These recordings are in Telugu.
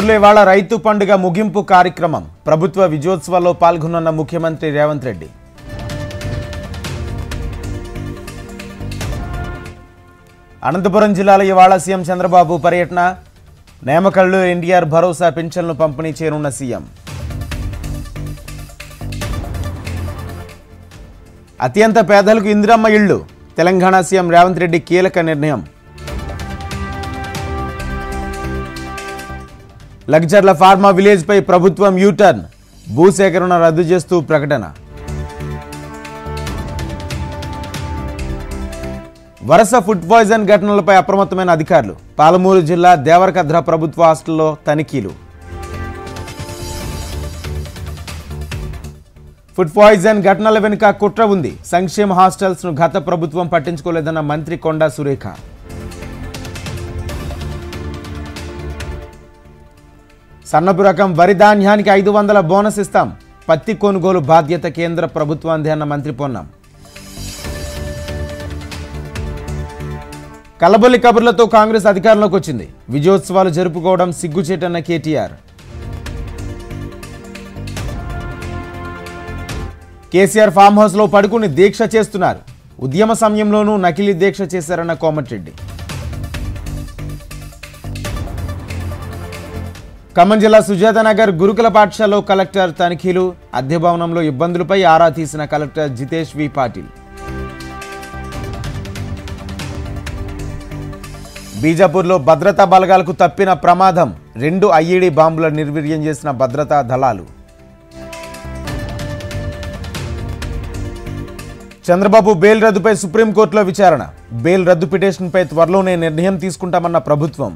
ఇవాళ రైతు పండుగ ముగింపు కార్యక్రమం ప్రభుత్వ విజయోత్సవాల్లో పాల్గొన్న ముఖ్యమంత్రి రేవంత్ రెడ్డి. అనంతపురం జిల్లాలో ఇవాళ సీఎం చంద్రబాబు పర్యటన. నేమకల్లో ఎన్టీఆర్ భరోసా పింఛన్లు పంపిణీ చేయనున్న సీఎం. అత్యంత పేదలకు ఇందిరమ్మ ఇళ్లు. తెలంగాణ సీఎం రేవంత్ రెడ్డి కీలక నిర్ణయం. లగ్జర్ల ఫార్మా విలేజ్ పై ప్రభుత్వం యూటర్న్. భూసేకరణ రద్దు చేస్తూ ప్రకటన. వరుస ఫుడ్ పాయిజన్ ఘటనలపై అప్రమత్తమైన అధికారులు. పాలమూరు జిల్లా దేవరకద్ర ప్రభుత్వ హాస్టల్లో తనిఖీలు. ఫుడ్ పాయిజన్ ఘటనల వెనుక కుట్ర ఉంది. సంక్షేమ హాస్టల్స్ ను గత ప్రభుత్వం పట్టించుకోలేదన్న మంత్రి కొండా సురేఖ. సన్నపు రకం వరి ధాన్యానికి 500 బోనస్ ఇస్తాం. పత్తి కొనుగోలు బాధ్యత కేంద్ర ప్రభుత్వాంది అన్న మంత్రి పొన్నం. కల్లబొల్లి కబుర్లతో కాంగ్రెస్ అధికారంలోకి వచ్చింది. విజయోత్సవాలు జరుపుకోవడం సిగ్గుచేటన్న కేటీఆర్. కేసీఆర్ ఫామ్ హౌస్ లో పడుకుని దీక్ష చేస్తున్నారు. ఉద్యమ సమయంలోనూ నకిలీ దీక్ష చేశారన్న కోమటిరెడ్డి. ఖమ్మం జిల్లా సుజాతనగర్ గురుకుల పాఠశాలలో కలెక్టర్ తనిఖీలు. అద్దె భవనంలో ఇబ్బందులపై ఆరా తీసిన కలెక్టర్ జితేష్ వి పాటిల్. బీజాపూర్లో భద్రతా బలగాలకు తప్పిన ప్రమాదం. 2 ఐఈడీ బాంబుల నిర్వీర్యం చేసిన భద్రతా దళాలు. చంద్రబాబు బెయిల్ రద్దుపై సుప్రీంకోర్టులో విచారణ. బెయిల్ రద్దు పిటిషన్పై త్వరలోనే నిర్ణయం తీసుకుంటామన్న ప్రభుత్వం.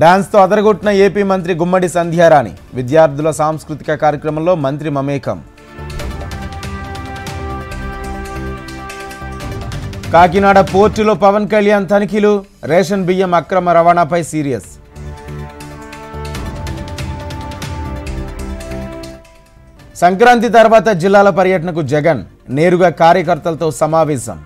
డాన్స్తో అదరగొట్టిన ఏపీ మంత్రి గుమ్మడి సంధ్యారాణి. విద్యార్థుల సాంస్కృతిక కార్యక్రమంలో మంత్రి మమేకం. కాకినాడ పోర్టులో పవన్ కళ్యాణ్ తనిఖీలు. రేషన్ బియ్యం అక్రమ రవాణాపై సీరియస్. సంక్రాంతి తర్వాత జిల్లాల పర్యటనకు జగన్. నేరుగా కార్యకర్తలతో సమావేశం.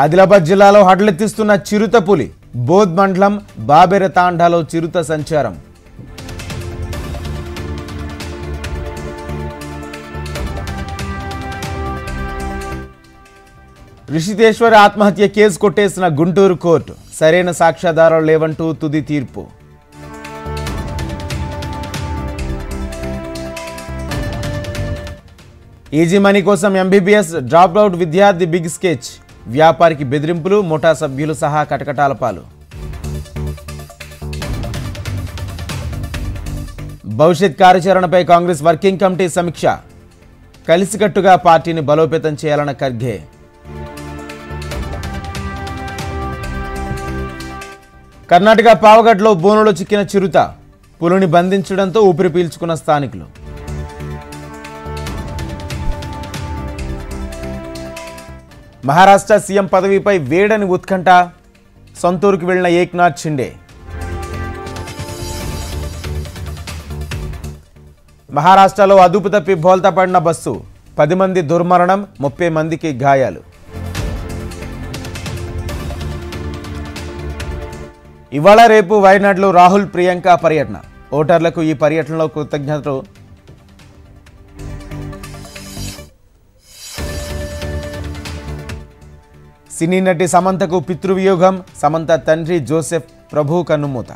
ఆదిలాబాద్ జిల్లాలో హడలెత్తిస్తున్న చిరుత పులి. బోధ్ మండలం బాబెర తాండాలో చిరుత సంచారం. రిషితేశ్వరి ఆత్మహత్య కేసు కొట్టేసిన గుంటూరు కోర్టు. సరైన సాక్ష్యాధారాలు లేవంటూ తుది తీర్పు. ఈజీ మనీ కోసం ఎంబీబీఎస్ డ్రాప్అవుట్ విద్యార్థి బిగ్ స్కెచ్. వ్యాపారికి బెదిరింపులు, ముఠా సభ్యులు సహా కటకటాల పాలు. భవిష్యత్ కార్యాచరణపై కాంగ్రెస్ వర్కింగ్ కమిటీ సమీక్ష. కలిసికట్టుగా పార్టీని బలోపేతం చేయాలన్న ఖర్గే. కర్ణాటక పావగడ్లో బోనులో చిక్కిన చిరుత. పులిని బంధించడంతో ఊపిరి పీల్చుకున్న స్థానికులు. మహారాష్ట్ర సీఎం పదవిపై వేడని ఉత్కంఠ. సొంతూరుకు వెళ్లిన ఏక్నాథ్ షిండే. మహారాష్ట్రలో అదుపు తప్పి బోల్తా పడిన బస్సు. 10 మంది దుర్మరణం, 30 మందికి గాయాలు. ఇవాళ రేపు వయనాడులో రాహుల్ ప్రియాంక పర్యటన. ఓటర్లకు ఈ పర్యటనలో కృతజ్ఞతలు. సినీ నటి సమంతకు పితృవియోగం. సమంత తండ్రి జోసెఫ్ ప్రభు కన్నుమూత.